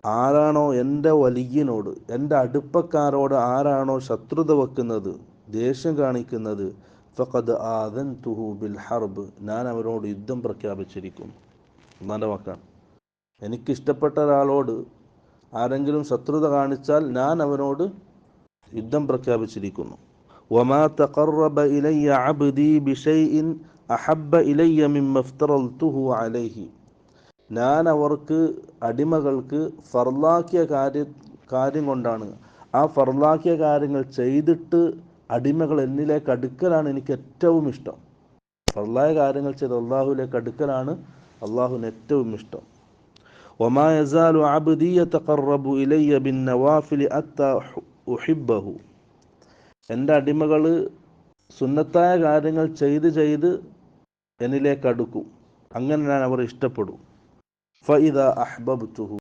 ആരാണോ എൻ്റെ വലിയനോട്, എൻ്റെ അടുപ്പക്കാരോട് ആരാണോ ശത്രുത വെക്കുന്നത്, ദേഷ്യം കാണിക്കുന്നത്, ഫഖദ് ആദൻതുഹു ബിൽ ഹർബ്, ഞാൻ അവരോട് യുദ്ധം പ്രഖ്യാപിച്ചിരിക്കുന്നു. അള്ളാൻ്റെ വാക്കാണ്. എനിക്കിഷ്ടപ്പെട്ട ഒരാളോട് ആരെങ്കിലും ശത്രുത കാണിച്ചാൽ ഞാൻ അവനോട് യുദ്ധം പ്രഖ്യാപിച്ചിരിക്കുന്നു. വമാ തഖറബ ഇലയ്യ അബ്ദി ബിശൈഇൻ അഹബ്ബ ഇലയ്യ മിമ്മ ഇഫ്തറൽതുഹു അലൈഹി, ഞാൻ അവർക്ക് അടിമകൾക്ക് ഫർലാക്കിയ കാര്യം കൊണ്ടാണ്, ആ ഫർലാക്കിയ കാര്യങ്ങൾ ചെയ്തിട്ട് അടിമകൾ എന്നിലേക്ക് അടുക്കലാണ് എനിക്ക് ഏറ്റവും ഇഷ്ടം. ഫർലായ കാര്യങ്ങൾ ചെയ്ത് അള്ളാഹുവിലേക്ക് അടുക്കലാണ് അള്ളാഹുവിന് ഏറ്റവും ഇഷ്ടം. വമാ യസാലു അബ്ദി യതഖറബു ഇലയ്യ ബിന്നവാഫിലി അത്താ ഉഹിബ്ബഹു, എൻ്റെ അടിമകൾ സുന്നത്തായ കാര്യങ്ങൾ ചെയ്ത് എന്നിലേക്ക് അടുക്കും, അങ്ങനെ ഞാൻ അവർ ഇഷ്ടപ്പെടും. ഫഇദാ അഹ്ബബ്തുഹു,